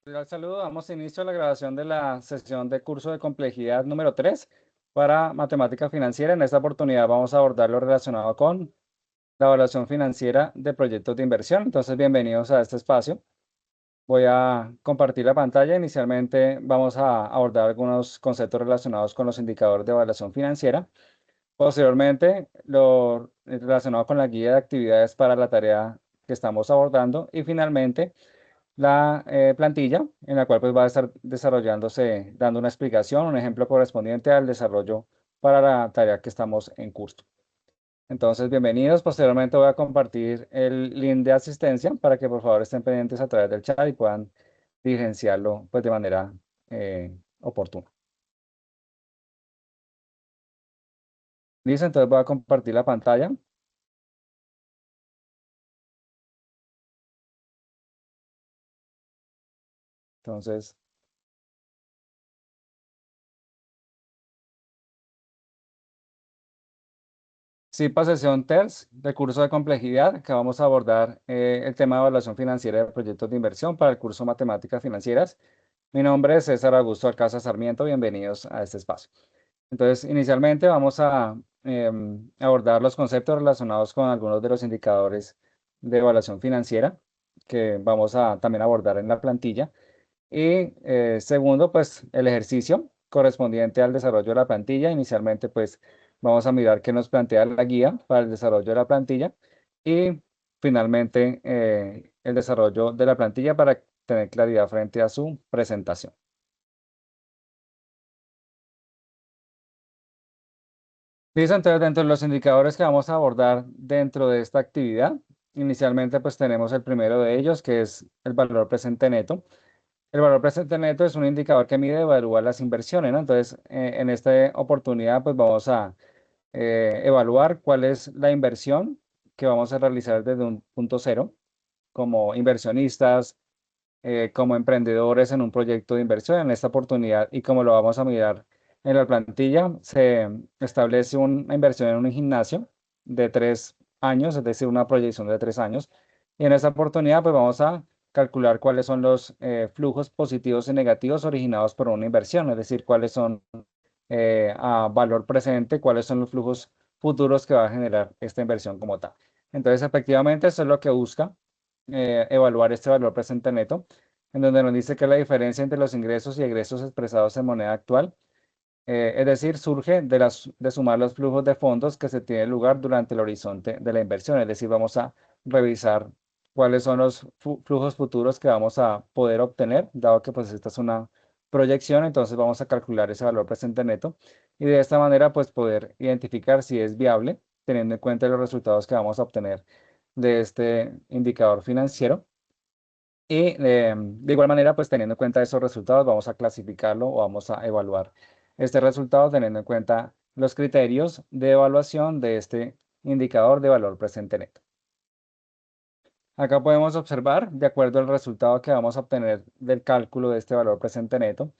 Cordial saludo, damos inicio a la grabación de la sesión de curso de complejidad número 3 para matemática financiera. En esta oportunidad vamos a abordar lo relacionado con la evaluación financiera de proyectos de inversión. Entonces, bienvenidos a este espacio. Voy a compartir la pantalla. Inicialmente vamos a abordar algunos conceptos relacionados con los indicadores de evaluación financiera. Posteriormente, lo relacionado con la guía de actividades para la tarea que estamos abordando. Y finalmente, la plantilla en la cual pues va a estar desarrollándose, dando una explicación, un ejemplo correspondiente al desarrollo para la tarea que estamos en curso. Entonces, bienvenidos. Posteriormente voy a compartir el link de asistencia para que por favor estén pendientes a través del chat y puedan diligenciarlo pues de manera oportuna. Listo, entonces voy a compartir la pantalla. Entonces, sí, para sesión TERS, de curso de complejidad, que vamos a abordar el tema de evaluación financiera de proyectos de inversión para el curso Matemáticas Financieras. Mi nombre es César Augusto Alcázar Sarmiento, bienvenidos a este espacio. Entonces, inicialmente vamos a abordar los conceptos relacionados con algunos de los indicadores de evaluación financiera que vamos a también abordar en la plantilla. Y segundo, pues el ejercicio correspondiente al desarrollo de la plantilla. Inicialmente, pues vamos a mirar qué nos plantea la guía para el desarrollo de la plantilla y finalmente el desarrollo de la plantilla para tener claridad frente a su presentación. Listo, entonces dentro de los indicadores que vamos a abordar dentro de esta actividad, inicialmente pues tenemos el primero de ellos que es el valor presente neto. El valor presente neto es un indicador que mide y evalúa las inversiones, ¿no? Entonces, en esta oportunidad, pues vamos a evaluar cuál es la inversión que vamos a realizar desde un punto cero, como inversionistas, como emprendedores en un proyecto de inversión. En esta oportunidad, y como lo vamos a mirar en la plantilla, se establece una inversión en un gimnasio de 3 años, es decir, una proyección de 3 años. Y en esta oportunidad, pues vamos a calcular cuáles son los flujos positivos y negativos originados por una inversión, es decir, cuáles son a valor presente, cuáles son los flujos futuros que va a generar esta inversión como tal. Entonces, efectivamente, eso es lo que busca evaluar este valor presente neto, en donde nos dice que la diferencia entre los ingresos y egresos expresados en moneda actual, es decir, surge de sumar los flujos de fondos que se tienen lugar durante el horizonte de la inversión. Es decir, vamos a revisar cuáles son los flujos futuros que vamos a poder obtener, dado que pues esta es una proyección, entonces vamos a calcular ese valor presente neto y de esta manera pues poder identificar si es viable, teniendo en cuenta los resultados que vamos a obtener de este indicador financiero. Y de igual manera, pues teniendo en cuenta esos resultados, vamos a clasificarlo o vamos a evaluar este resultado teniendo en cuenta los criterios de evaluación de este indicador de valor presente neto. Acá podemos observar, de acuerdo al resultado que vamos a obtener del cálculo de este valor presente neto,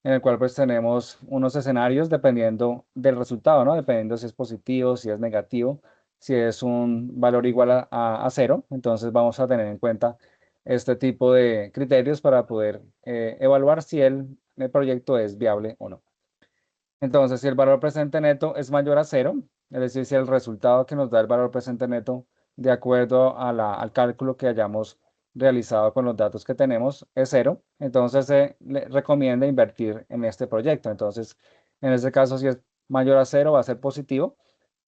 en el cual pues tenemos unos escenarios dependiendo del resultado, ¿no? Dependiendo si es positivo, si es negativo, si es un valor igual a cero. Entonces vamos a tener en cuenta este tipo de criterios para poder evaluar si el proyecto es viable o no. Entonces, si el valor presente neto es mayor a cero, es decir, si el resultado que nos da el valor presente neto, de acuerdo a al cálculo que hayamos realizado con los datos que tenemos, es cero, entonces se le recomienda invertir en este proyecto. Entonces, en este caso, si es mayor a cero, va a ser positivo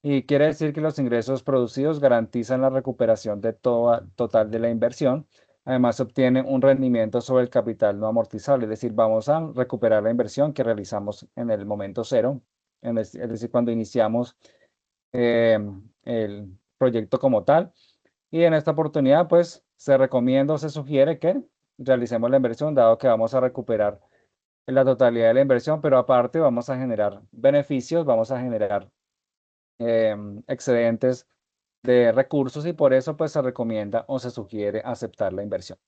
y quiere decir que los ingresos producidos garantizan la recuperación de toda total de la inversión. Además, se obtiene un rendimiento sobre el capital no amortizable, es decir, vamos a recuperar la inversión que realizamos en el momento cero, es decir, cuando iniciamos eh, el proyecto como tal. Y en esta oportunidad, pues, se recomienda o se sugiere que realicemos la inversión, dado que vamos a recuperar la totalidad de la inversión, pero aparte vamos a generar beneficios, vamos a generar excedentes de recursos y por eso pues se recomienda o se sugiere aceptar la inversión.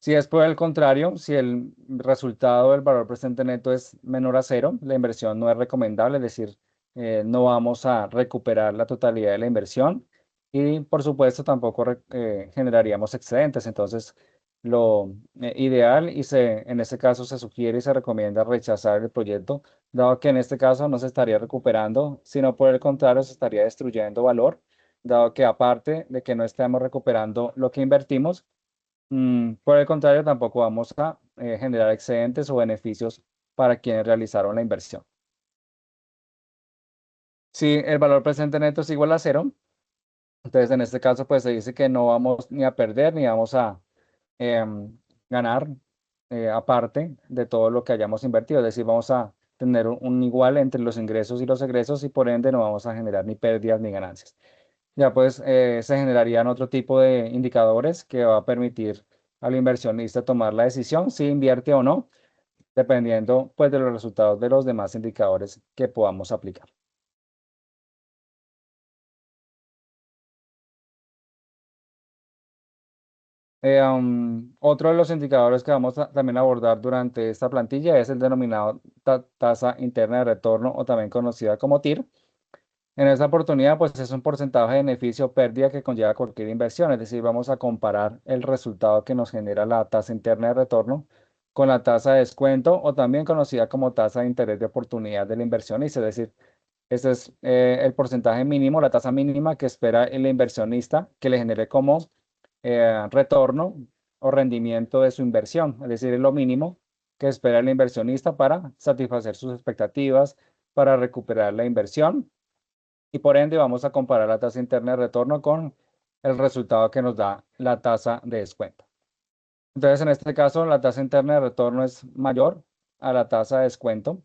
Si es por el contrario, si el resultado del valor presente neto es menor a cero, la inversión no es recomendable, es decir, no vamos a recuperar la totalidad de la inversión y por supuesto tampoco generaríamos excedentes. Entonces, lo ideal y en este caso se sugiere y se recomienda rechazar el proyecto, dado que en este caso no se estaría recuperando, sino por el contrario se estaría destruyendo valor, dado que aparte de que no estamos recuperando lo que invertimos, por el contrario tampoco vamos a generar excedentes o beneficios para quienes realizaron la inversión. Si el valor presente neto es igual a cero, entonces en este caso pues se dice que no vamos ni a perder ni vamos a ganar aparte de todo lo que hayamos invertido. Es decir, vamos a tener un igual entre los ingresos y los egresos y por ende no vamos a generar ni pérdidas ni ganancias. Ya pues se generarían otro tipo de indicadores que va a permitir al inversionista tomar la decisión si invierte o no, dependiendo pues de los resultados de los demás indicadores que podamos aplicar. Otro de los indicadores que vamos a también abordar durante esta plantilla es el denominado tasa interna de retorno o también conocida como TIR. En esta oportunidad, pues es un porcentaje de beneficio o pérdida que conlleva cualquier inversión, es decir, vamos a comparar el resultado que nos genera la tasa interna de retorno con la tasa de descuento o también conocida como tasa de interés de oportunidad del inversionista, es decir, este es el porcentaje mínimo, la tasa mínima que espera el inversionista que le genere como retorno o rendimiento de su inversión, es decir, es lo mínimo que espera el inversionista para satisfacer sus expectativas, para recuperar la inversión y por ende vamos a comparar la tasa interna de retorno con el resultado que nos da la tasa de descuento. Entonces, en este caso, la tasa interna de retorno es mayor a la tasa de descuento.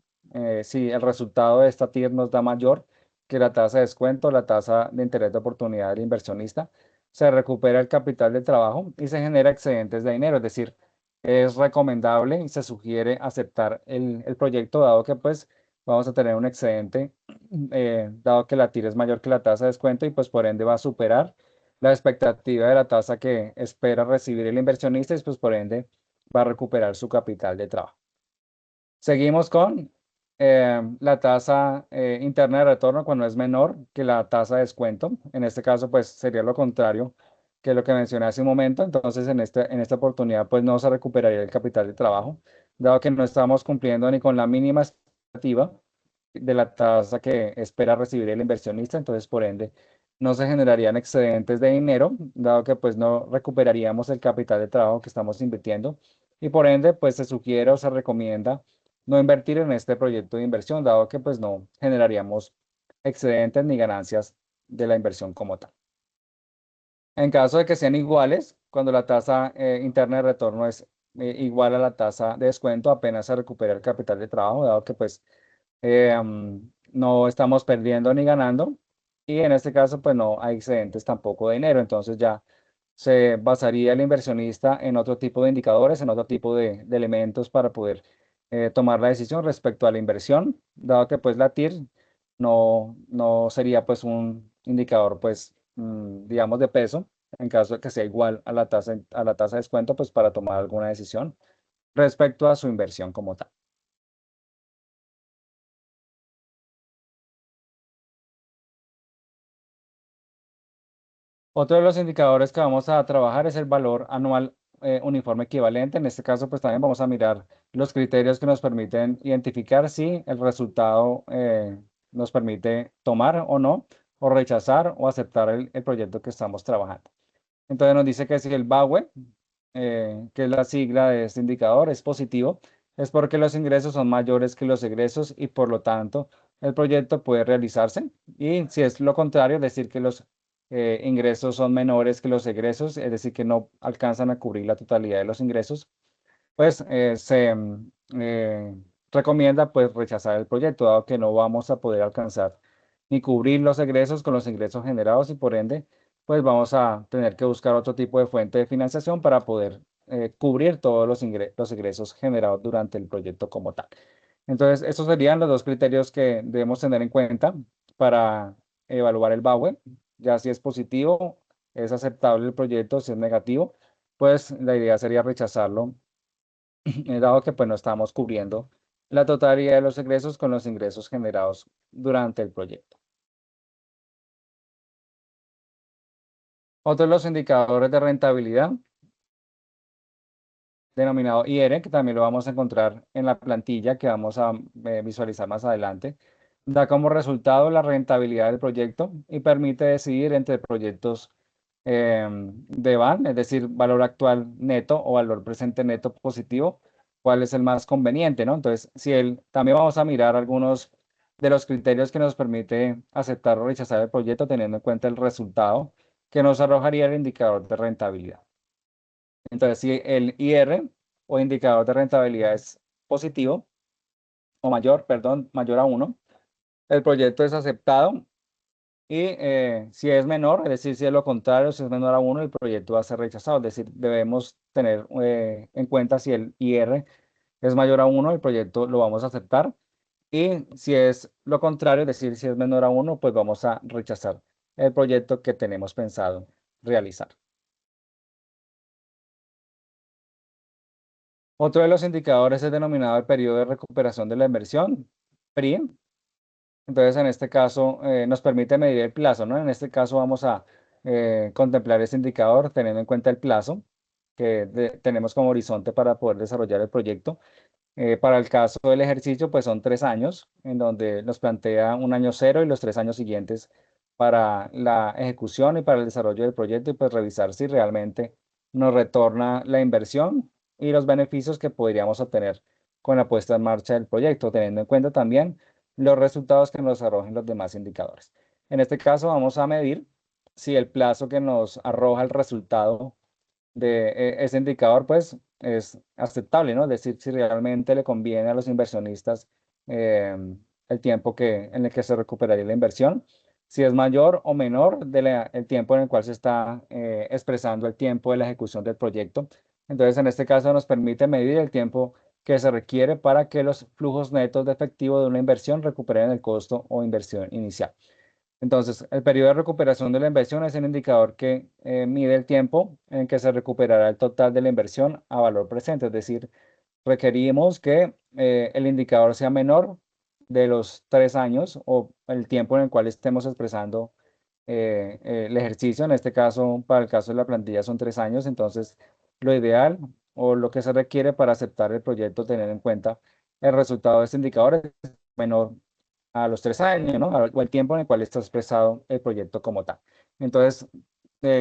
Si el resultado de esta TIR nos da mayor que la tasa de descuento, la tasa de interés de oportunidad del inversionista, se recupera el capital de trabajo y se genera excedentes de dinero. Es decir, es recomendable y se sugiere aceptar el proyecto dado que pues vamos a tener un excedente, dado que la TIR es mayor que la tasa de descuento y pues por ende va a superar la expectativa de la tasa que espera recibir el inversionista y pues por ende va a recuperar su capital de trabajo. Seguimos con la tasa interna de retorno cuando es menor que la tasa de descuento. En este caso, pues sería lo contrario que lo que mencioné hace un momento. Entonces, en esta oportunidad, pues no se recuperaría el capital de trabajo, dado que no estamos cumpliendo ni con la mínima expectativa de la tasa que espera recibir el inversionista. Entonces, por ende, no se generarían excedentes de dinero, dado que pues no recuperaríamos el capital de trabajo que estamos invirtiendo. Y por ende, pues se sugiere o se recomienda no invertir en este proyecto de inversión, dado que pues no generaríamos excedentes ni ganancias de la inversión como tal. En caso de que sean iguales, cuando la tasa interna de retorno es igual a la tasa de descuento, apenas se recupera el capital de trabajo, dado que pues no estamos perdiendo ni ganando y en este caso pues no hay excedentes tampoco de dinero, entonces ya se basaría el inversionista en otro tipo de indicadores, en otro tipo de elementos para poder tomar la decisión respecto a la inversión, dado que pues la TIR no sería pues un indicador pues digamos de peso en caso de que sea igual a la tasa de descuento pues para tomar alguna decisión respecto a su inversión como tal. Otro de los indicadores que vamos a trabajar es el valor anual uniforme equivalente. En este caso, pues también vamos a mirar los criterios que nos permiten identificar si el resultado nos permite tomar o no, o rechazar o aceptar el proyecto que estamos trabajando. Entonces nos dice que si el BAWE, que es la sigla de este indicador, es positivo, es porque los ingresos son mayores que los egresos y por lo tanto el proyecto puede realizarse. Y si es lo contrario, es decir, que los ingresos son menores que los egresos, es decir, que no alcanzan a cubrir la totalidad de los ingresos, pues se recomienda pues rechazar el proyecto, dado que no vamos a poder alcanzar ni cubrir los egresos con los ingresos generados y por ende pues vamos a tener que buscar otro tipo de fuente de financiación para poder cubrir todos los egresos generados durante el proyecto como tal. Entonces, estos serían los dos criterios que debemos tener en cuenta para evaluar el BAWE. Ya si es positivo, es aceptable el proyecto, si es negativo, pues la idea sería rechazarlo dado que pues no estamos cubriendo la totalidad de los ingresos con los ingresos generados durante el proyecto. Otro de los indicadores de rentabilidad denominado IR, que también lo vamos a encontrar en la plantilla que vamos a visualizar más adelante. Da como resultado la rentabilidad del proyecto y permite decidir entre proyectos de VAN, es decir, valor actual neto o valor presente neto positivo, cuál es el más conveniente, ¿no? Entonces, si también vamos a mirar algunos de los criterios que nos permite aceptar o rechazar el proyecto teniendo en cuenta el resultado que nos arrojaría el indicador de rentabilidad. Entonces, si el IR o indicador de rentabilidad es positivo o mayor, perdón, mayor a 1, el proyecto es aceptado y si es menor, es decir, si es lo contrario, si es menor a 1, el proyecto va a ser rechazado. Es decir, debemos tener en cuenta si el IR es mayor a 1, el proyecto lo vamos a aceptar. Y si es lo contrario, es decir, si es menor a 1, pues vamos a rechazar el proyecto que tenemos pensado realizar. Otro de los indicadores es denominado el periodo de recuperación de la inversión, PRI. Entonces, en este caso, nos permite medir el plazo, ¿no? En este caso vamos a contemplar este indicador teniendo en cuenta el plazo que tenemos como horizonte para poder desarrollar el proyecto. Para el caso del ejercicio, pues son 3 años, en donde nos plantea un año cero y los 3 años siguientes para la ejecución y para el desarrollo del proyecto y pues revisar si realmente nos retorna la inversión y los beneficios que podríamos obtener con la puesta en marcha del proyecto, teniendo en cuenta también los resultados que nos arrojen los demás indicadores. En este caso, vamos a medir si el plazo que nos arroja el resultado de ese indicador, pues es aceptable, ¿no? Es decir, si realmente le conviene a los inversionistas eh, el tiempo en el que se recuperaría la inversión, si es mayor o menor el tiempo en el cual se está expresando el tiempo de la ejecución del proyecto. Entonces, en este caso nos permite medir el tiempo que se requiere para que los flujos netos de efectivo de una inversión recuperen el costo o inversión inicial. Entonces, el periodo de recuperación de la inversión es el indicador que mide el tiempo en que se recuperará el total de la inversión a valor presente. Es decir, requerimos que el indicador sea menor de los 3 años o el tiempo en el cual estemos expresando el ejercicio. En este caso, para el caso de la plantilla son 3 años. Entonces, lo ideal o lo que se requiere para aceptar el proyecto, tener en cuenta el resultado de este indicador es menor a los 3 años, ¿no? O el tiempo en el cual está expresado el proyecto como tal. Entonces,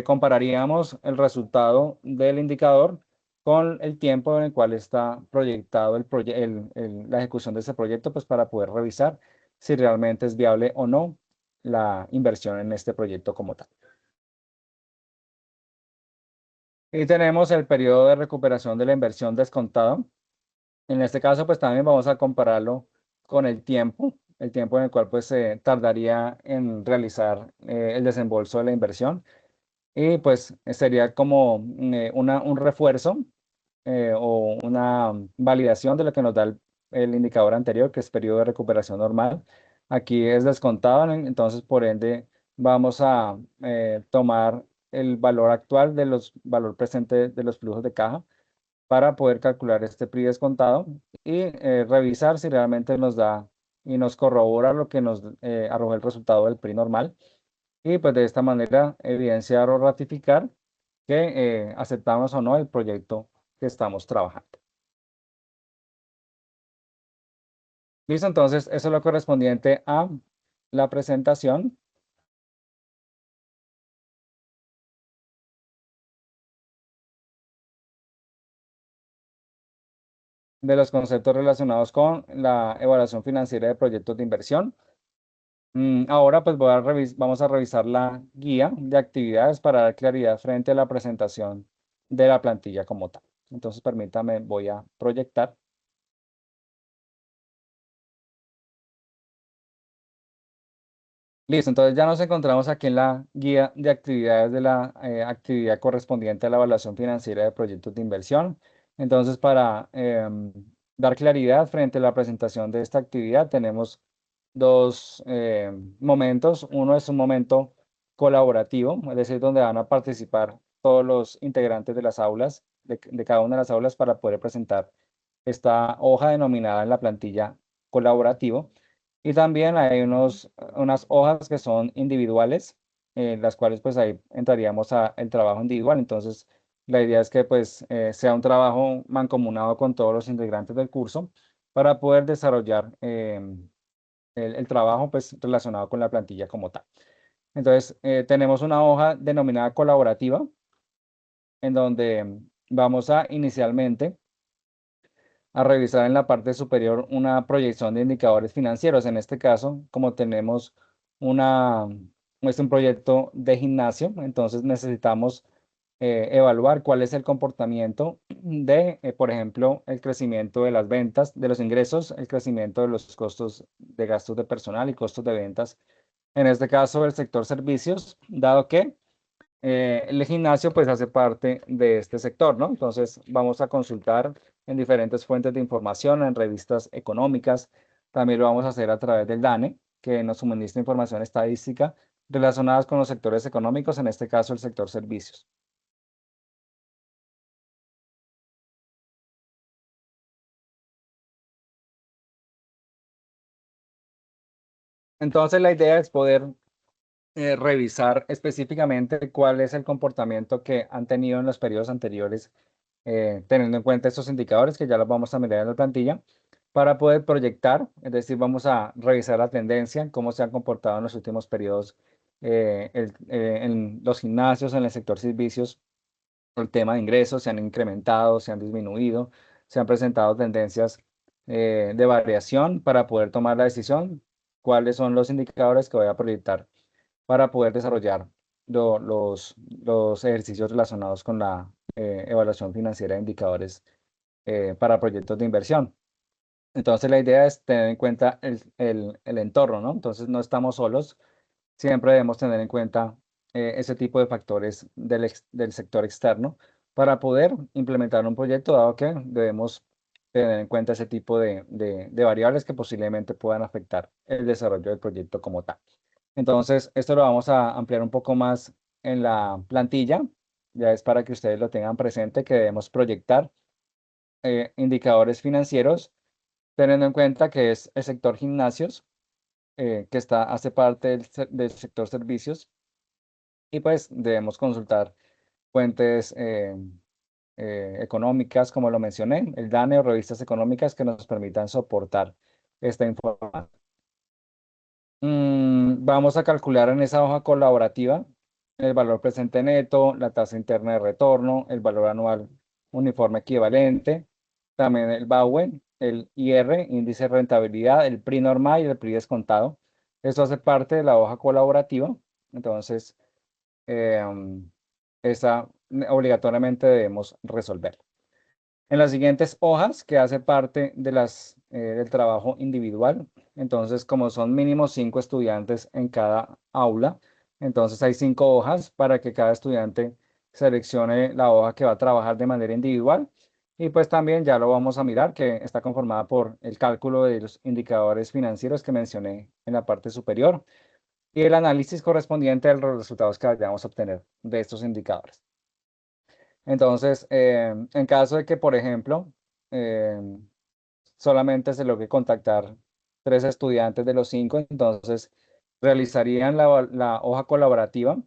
compararíamos el resultado del indicador con el tiempo en el cual está proyectado la ejecución de ese proyecto, pues para poder revisar si realmente es viable o no la inversión en este proyecto como tal. Y tenemos el periodo de recuperación de la inversión descontado. En este caso, pues también vamos a compararlo con el tiempo en el cual pues se tardaría en realizar el desembolso de la inversión. Y pues sería como un refuerzo o una validación de lo que nos da el indicador anterior, que es periodo de recuperación normal. Aquí es descontado, ¿no? Entonces por ende vamos a tomar el valor actual de los valor presente de los flujos de caja para poder calcular este PRI descontado y revisar si realmente nos da y nos corrobora lo que nos arroja el resultado del PRI normal. Y pues de esta manera evidenciar o ratificar que aceptamos o no el proyecto que estamos trabajando. Listo, entonces eso es lo correspondiente a la presentación de los conceptos relacionados con la evaluación financiera de proyectos de inversión. Ahora pues vamos a revisar la guía de actividades para dar claridad frente a la presentación de la plantilla como tal. Entonces permítame, voy a proyectar. Listo, entonces ya nos encontramos aquí en la guía de actividades de la actividad correspondiente a la evaluación financiera de proyectos de inversión. Entonces, para dar claridad frente a la presentación de esta actividad, tenemos dos momentos. Uno es un momento colaborativo, es decir, donde van a participar todos los integrantes de las aulas, de cada una de las aulas, para poder presentar esta hoja denominada en la plantilla colaborativo. Y también hay unas hojas que son individuales, las cuales pues ahí entraríamos a el trabajo individual. Entonces, La idea es que pues sea un trabajo mancomunado con todos los integrantes del curso para poder desarrollar el trabajo pues relacionado con la plantilla como tal. Entonces, tenemos una hoja denominada colaborativa en donde vamos a inicialmente a revisar en la parte superior una proyección de indicadores financieros. En este caso, como tenemos una, es un proyecto de gimnasio, entonces necesitamos evaluar cuál es el comportamiento de, por ejemplo, el crecimiento de las ventas, de los ingresos, el crecimiento de los costos de gastos de personal y costos de ventas. En este caso, el sector servicios, dado que el gimnasio pues hace parte de este sector, ¿no? Entonces vamos a consultar en diferentes fuentes de información, en revistas económicas. También lo vamos a hacer a través del DANE, que nos suministra información estadística relacionadas con los sectores económicos, en este caso el sector servicios. Entonces la idea es poder revisar específicamente cuál es el comportamiento que han tenido en los periodos anteriores, teniendo en cuenta estos indicadores que ya los vamos a mirar en la plantilla, para poder proyectar, es decir, vamos a revisar la tendencia, cómo se han comportado en los últimos periodos en los gimnasios, en el sector servicios, el tema de ingresos, se han incrementado, se han disminuido, se han presentado tendencias de variación para poder tomar la decisión, cuáles son los indicadores que voy a proyectar para poder desarrollar los ejercicios relacionados con la evaluación financiera de indicadores para proyectos de inversión. Entonces la idea es tener en cuenta el entorno, ¿no? Entonces no estamos solos, siempre debemos tener en cuenta ese tipo de factores del sector externo para poder implementar un proyecto, dado que debemos tener en cuenta ese tipo de variables que posiblemente puedan afectar el desarrollo del proyecto como tal. Entonces, esto lo vamos a ampliar un poco más en la plantilla. Ya es para que ustedes lo tengan presente que debemos proyectar indicadores financieros, teniendo en cuenta que es el sector gimnasios, que hace parte del sector servicios, y pues debemos consultar fuentes económicas, como lo mencioné, el DANE o revistas económicas que nos permitan soportar esta información. Vamos a calcular en esa hoja colaborativa el valor presente neto, la tasa interna de retorno, el valor anual uniforme equivalente, también el BAUE, el IR, índice de rentabilidad, el PRI normal y el PRI descontado. Esto hace parte de la hoja colaborativa. Entonces, esa obligatoriamente debemos resolver. En las siguientes hojas, que hace parte del trabajo individual, entonces como son mínimo 5 estudiantes en cada aula, entonces hay 5 hojas para que cada estudiante seleccione la hoja que va a trabajar de manera individual. Y pues también ya lo vamos a mirar, que está conformada por el cálculo de los indicadores financieros que mencioné en la parte superior y el análisis correspondiente a los resultados que vayamos a obtener de estos indicadores. Entonces, en caso de que, por ejemplo, eh, solamente se logre contactar 3 estudiantes de los 5, entonces realizarían la hoja colaborativa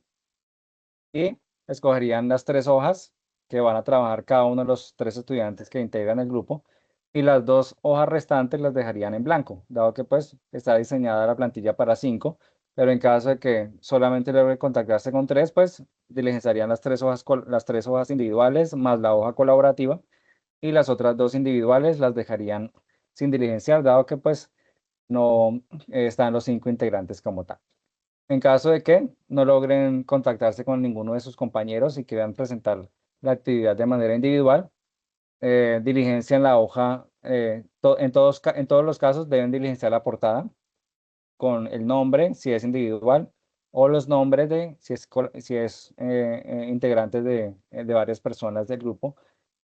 y escogerían las 3 hojas que van a trabajar cada uno de los 3 estudiantes que integran el grupo, y las 2 hojas restantes las dejarían en blanco, dado que pues está diseñada la plantilla para 5, pero en caso de que solamente logre contactarse con 3, pues diligenciarían las 3 hojas individuales más la hoja colaborativa, y las otras 2 individuales las dejarían sin diligenciar, dado que pues no están los 5 integrantes como tal. En caso de que no logren contactarse con ninguno de sus compañeros y quieran presentar la actividad de manera individual, diligencian la hoja, en todos los casos deben diligenciar la portada con el nombre, si es individual, o los nombres si es integrantes de varias personas del grupo,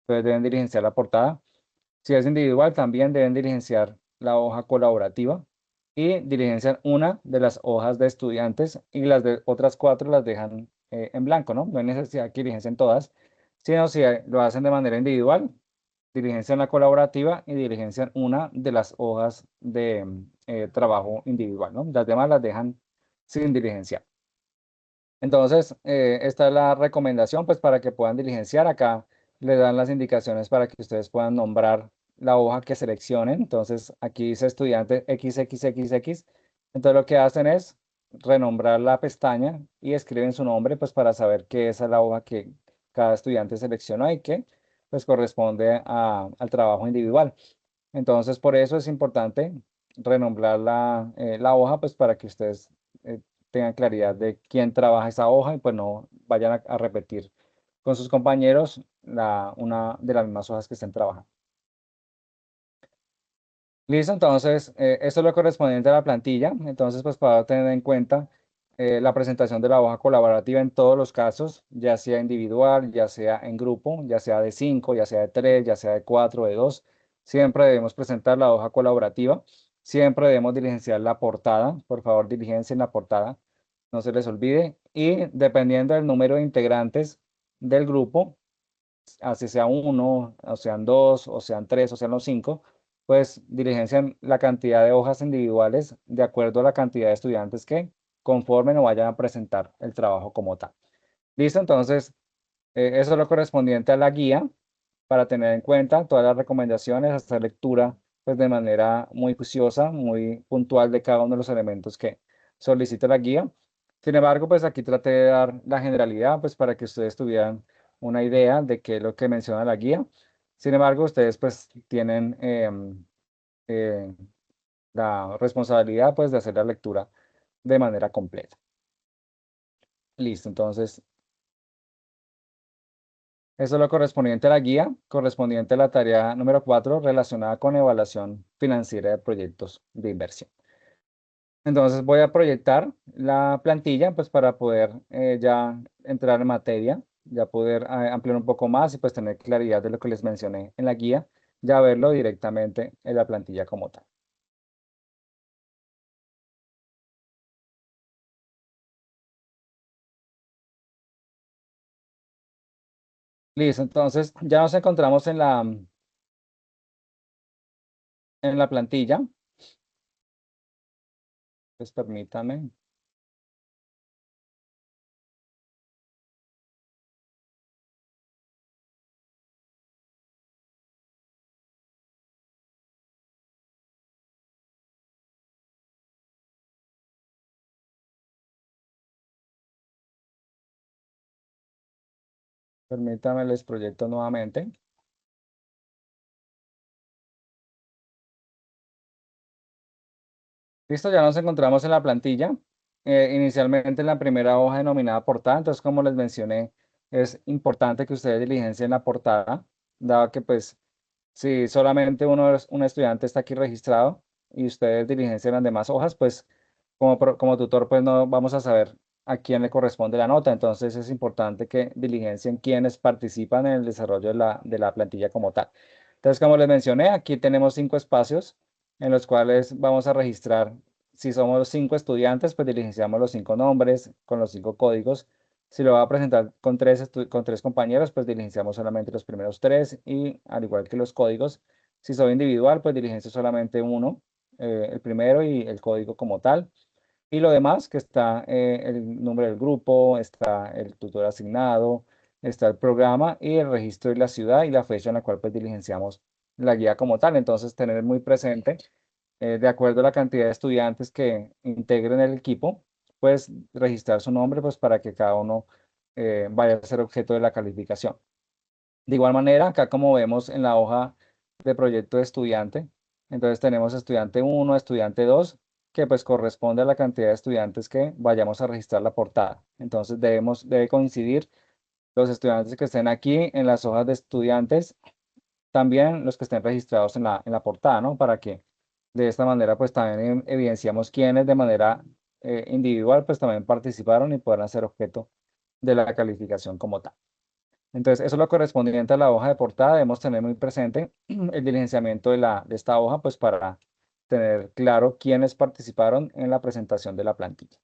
entonces deben diligenciar la portada. Si es individual, también deben diligenciar la hoja colaborativa y diligencian una de las hojas de estudiantes, y las de otras 4 las dejan en blanco, ¿no? No hay necesidad que diligencien todas, sino si lo hacen de manera individual, diligencian la colaborativa y diligencian una de las hojas de trabajo individual, ¿no? Las demás las dejan sin diligenciar. Entonces, esta es la recomendación, pues para que puedan diligenciar. Acá les dan las indicaciones para que ustedes puedan nombrar la hoja que seleccionen. Entonces, aquí dice estudiante XXXX. Entonces, lo que hacen es renombrar la pestaña y escriben su nombre, pues para saber que esa es la hoja que cada estudiante seleccionó y que pues corresponde al trabajo individual. Entonces, por eso es importante renombrar la hoja, pues para que ustedes tengan claridad de quién trabaja esa hoja y pues no vayan a repetir con sus compañeros una de las mismas hojas que estén trabajando. Listo, entonces, esto es lo correspondiente a la plantilla. Entonces, pues para tener en cuenta la presentación de la hoja colaborativa en todos los casos, ya sea individual, ya sea en grupo, ya sea de 5, ya sea de 3, ya sea de 4, de 2, siempre debemos presentar la hoja colaborativa. Siempre debemos diligenciar la portada. Por favor, diligencien la portada, no se les olvide. Y dependiendo del número de integrantes del grupo, así sea uno, o sean dos, o sean tres, o sean los cinco, pues diligencian la cantidad de hojas individuales de acuerdo a la cantidad de estudiantes que conformen o vayan a presentar el trabajo como tal. Listo, entonces, eso es lo correspondiente a la guía para tener en cuenta todas las recomendaciones, hacer lectura pues de manera muy juiciosa, muy puntual de cada uno de los elementos que solicita la guía. Sin embargo, pues aquí traté de dar la generalidad pues para que ustedes tuvieran una idea de qué es lo que menciona la guía. Sin embargo, ustedes pues tienen eh, la responsabilidad pues de hacer la lectura de manera completa. Listo, entonces eso es lo correspondiente a la guía, correspondiente a la tarea número 4 relacionada con evaluación financiera de proyectos de inversión. Entonces voy a proyectar la plantilla pues para poder ya entrar en materia, ya poder ampliar un poco más y pues tener claridad de lo que les mencioné en la guía, ya verlo directamente en la plantilla como tal. Listo, entonces ya nos encontramos en la plantilla. Pues permítame. Permítame, les proyecto nuevamente. Listo, ya nos encontramos en la plantilla. Inicialmente en la primera hoja denominada portada. Entonces, como les mencioné, es importante que ustedes diligencien la portada, dado que pues si solamente un estudiante está aquí registrado y ustedes diligencian las demás hojas, pues como tutor pues no vamos a saber a quién le corresponde la nota. Entonces es importante que diligencien quienes participan en el desarrollo de la plantilla como tal. Entonces, como les mencioné, aquí tenemos 5 espacios en los cuales vamos a registrar. Si somos 5 estudiantes, pues diligenciamos los 5 nombres con los 5 códigos. Si lo va a presentar con tres compañeros, pues diligenciamos solamente los primeros tres y al igual que los códigos, si soy individual, pues diligencio solamente uno, el primero y el código como tal. Y lo demás, que está el nombre del grupo, está el tutor asignado, está el programa y el registro de la ciudad y la fecha en la cual pues diligenciamos la guía como tal. Entonces, tener muy presente, de acuerdo a la cantidad de estudiantes que integren el equipo, pues registrar su nombre pues para que cada uno vaya a ser objeto de la calificación. De igual manera, acá como vemos en la hoja de proyecto de estudiante, entonces tenemos estudiante uno, estudiante 2, que pues corresponde a la cantidad de estudiantes que vayamos a registrar la portada. Entonces debe coincidir los estudiantes que estén aquí en las hojas de estudiantes, también los que estén registrados en la portada, ¿no? Para que de esta manera pues también evidenciamos quiénes de manera individual pues también participaron y podrán ser objeto de la calificación como tal. Entonces, eso es lo correspondiente a la hoja de portada. Debemos tener muy presente el diligenciamiento de esta hoja, pues para tener claro quiénes participaron en la presentación de la plantilla.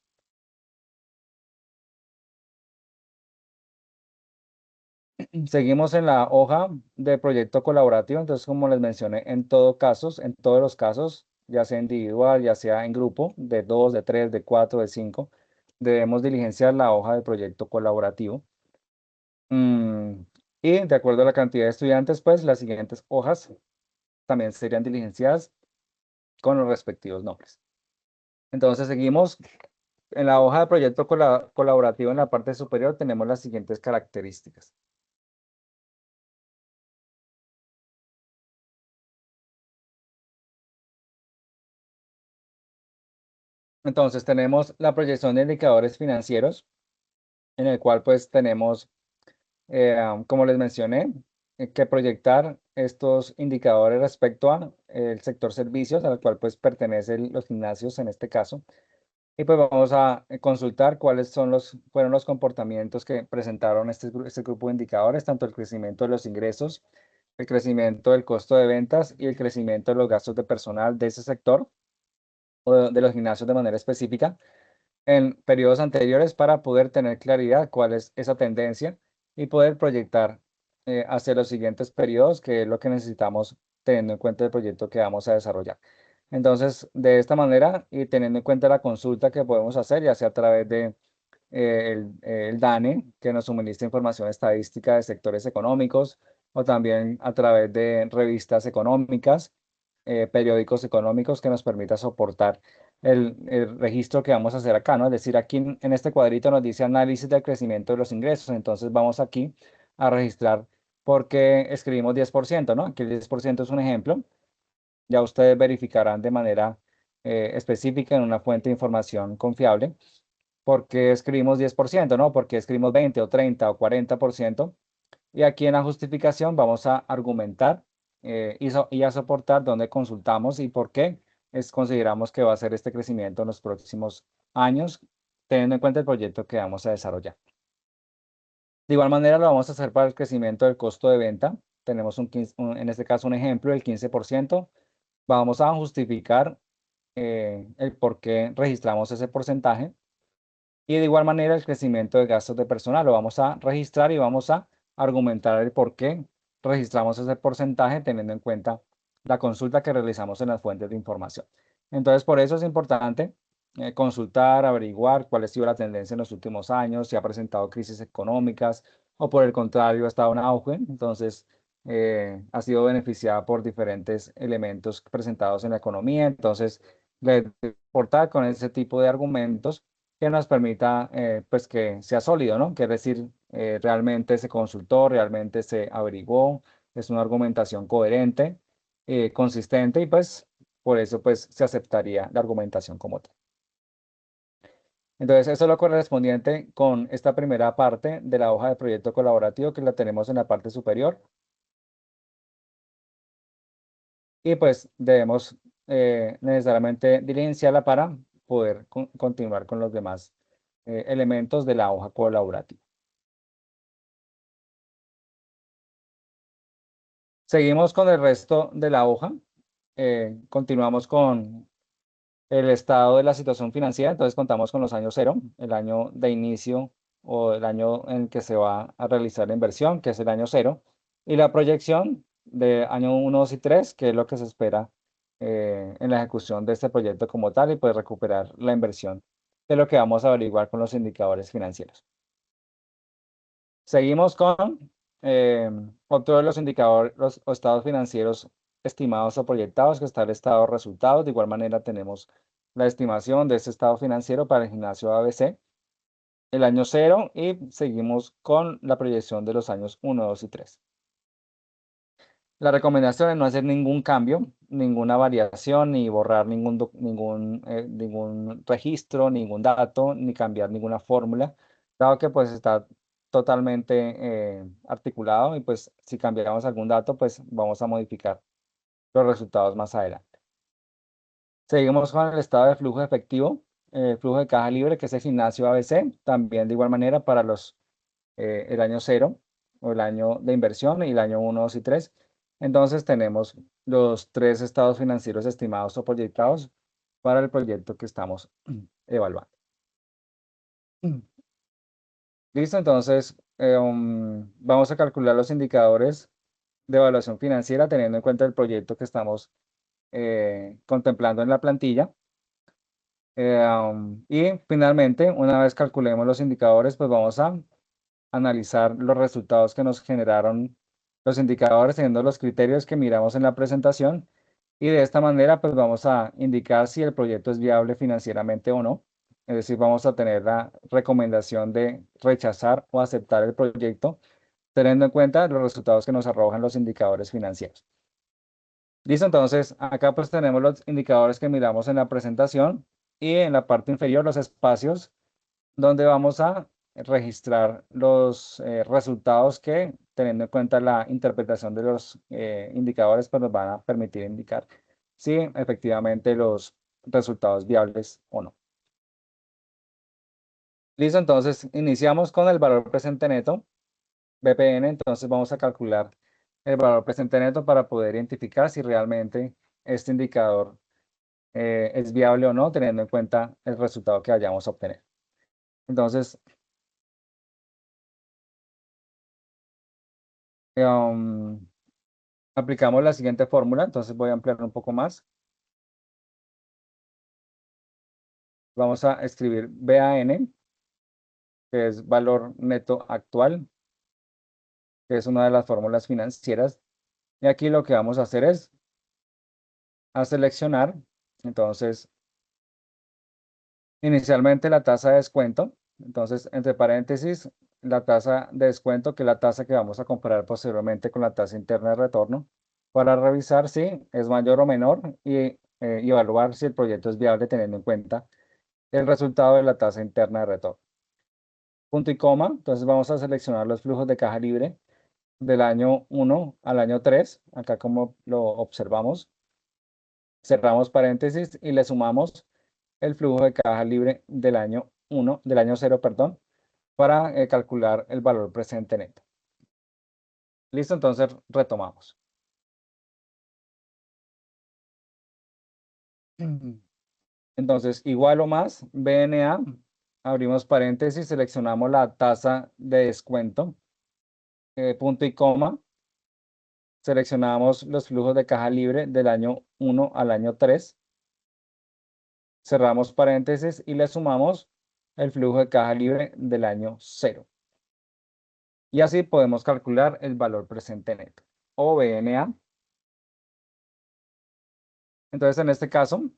Seguimos en la hoja de proyecto colaborativo. Entonces, como les mencioné, en todos los casos, ya sea individual, ya sea en grupo, de 2, de 3, de 4, de 5, debemos diligenciar la hoja de proyecto colaborativo. Mm, y de acuerdo a la cantidad de estudiantes, pues las siguientes hojas también serían diligenciadas con los respectivos nombres. Entonces seguimos. En la hoja de proyecto colaborativo en la parte superior tenemos las siguientes características. Entonces tenemos la proyección de indicadores financieros, en el cual pues tenemos, como les mencioné, que proyectar estos indicadores respecto a el sector servicios, al cual pues pertenecen los gimnasios en este caso. Y pues vamos a consultar cuáles fueron los comportamientos que presentaron este grupo de indicadores, tanto el crecimiento de los ingresos, el crecimiento del costo de ventas y el crecimiento de los gastos de personal de ese sector o de los gimnasios de manera específica en periodos anteriores para poder tener claridad cuál es esa tendencia y poder proyectar hacia los siguientes periodos, que es lo que necesitamos teniendo en cuenta el proyecto que vamos a desarrollar. Entonces, de esta manera y teniendo en cuenta la consulta que podemos hacer, ya sea a través de el DANE, que nos suministra información estadística de sectores económicos, o también a través de revistas económicas, periódicos económicos que nos permita soportar el registro que vamos a hacer acá, ¿no? Es decir, aquí en este cuadrito nos dice análisis del crecimiento de los ingresos. Entonces vamos aquí a registrar por qué escribimos 10%, ¿no? Aquí el 10% es un ejemplo. Ya ustedes verificarán de manera específica en una fuente de información confiable por qué escribimos 10%, ¿no? Por qué escribimos 20 o 30 o 40%. Y aquí en la justificación vamos a argumentar y a soportar dónde consultamos y por qué consideramos que va a ser este crecimiento en los próximos años, teniendo en cuenta el proyecto que vamos a desarrollar. De igual manera lo vamos a hacer para el crecimiento del costo de venta. Tenemos en este caso un ejemplo del 15%. Vamos a justificar el por qué registramos ese porcentaje. Y de igual manera el crecimiento de gastos de personal lo vamos a registrar y vamos a argumentar el por qué registramos ese porcentaje teniendo en cuenta la consulta que realizamos en las fuentes de información. Entonces, por eso es importante consultar, averiguar cuál ha sido la tendencia en los últimos años, si ha presentado crisis económicas o por el contrario ha estado en auge. Entonces, ha sido beneficiada por diferentes elementos presentados en la economía. Entonces, le importa con ese tipo de argumentos que nos permita pues que sea sólido, ¿no? Que es decir, realmente se consultó, realmente se averiguó, es una argumentación coherente, consistente y pues por eso pues se aceptaría la argumentación como tal. Entonces, eso es lo correspondiente con esta primera parte de la hoja de proyecto colaborativo que la tenemos en la parte superior y pues debemos necesariamente diligenciarla para poder continuar con los demás elementos de la hoja colaborativa. Seguimos con el resto de la hoja. Continuamos con el estado de la situación financiera. Entonces contamos con los años cero, el año de inicio o el año en que se va a realizar la inversión, que es el año cero, y la proyección de año uno, 2 y 3, que es lo que se espera en la ejecución de este proyecto como tal y pues recuperar la inversión de lo que vamos a averiguar con los indicadores financieros. Seguimos con otro de los indicadores, los estados financieros estimados o proyectados, que está el estado de resultados. De igual manera tenemos la estimación de ese estado financiero para el gimnasio ABC, el año cero, y seguimos con la proyección de los años 1, 2 y 3. La recomendación es no hacer ningún cambio, ninguna variación, ni borrar ningún registro, ningún dato, ni cambiar ninguna fórmula, dado que pues está totalmente articulado y pues si cambiamos algún dato, pues vamos a modificar los resultados más adelante. Seguimos con el estado de flujo efectivo, flujo de caja libre, que es el gimnasio ABC, también de igual manera para el año cero o el año de inversión y el año uno, 2 y 3. Entonces tenemos los tres estados financieros estimados o proyectados para el proyecto que estamos evaluando. Listo, entonces vamos a calcular los indicadores de evaluación financiera teniendo en cuenta el proyecto que estamos contemplando en la plantilla. Y finalmente, una vez calculemos los indicadores, pues vamos a analizar los resultados que nos generaron los indicadores teniendo los criterios que miramos en la presentación. Y de esta manera, pues vamos a indicar si el proyecto es viable financieramente o no. Es decir, vamos a tener la recomendación de rechazar o aceptar el proyecto, teniendo en cuenta los resultados que nos arrojan los indicadores financieros. Listo, entonces acá pues tenemos los indicadores que miramos en la presentación y en la parte inferior los espacios donde vamos a registrar los resultados que, teniendo en cuenta la interpretación de los indicadores, pues nos van a permitir indicar si efectivamente los resultados viables o no. Listo, entonces iniciamos con el valor presente neto, BPN, entonces vamos a calcular el valor presente neto para poder identificar si realmente este indicador es viable o no, teniendo en cuenta el resultado que vayamos a obtener. Entonces, um, aplicamos la siguiente fórmula, entonces voy a ampliar un poco más. Vamos a escribir BAN, que es valor neto actual, que es una de las fórmulas financieras. Y aquí lo que vamos a hacer es a seleccionar, entonces, inicialmente la tasa de descuento. Entonces, entre paréntesis, la tasa de descuento, que es la tasa que vamos a comparar posteriormente con la tasa interna de retorno, para revisar si es mayor o menor y evaluar si el proyecto es viable teniendo en cuenta el resultado de la tasa interna de retorno. Punto y coma, entonces vamos a seleccionar los flujos de caja libre del año 1 al año 3, acá como lo observamos, cerramos paréntesis y le sumamos el flujo de caja libre del año 1, del año 0, perdón, para calcular el valor presente neto. Listo, entonces retomamos. Entonces, igual o más, BNA, abrimos paréntesis, seleccionamos la tasa de descuento, punto y coma, seleccionamos los flujos de caja libre del año 1 al año 3, cerramos paréntesis y le sumamos el flujo de caja libre del año 0. Y así podemos calcular el valor presente neto, o BNA. Entonces, en este caso,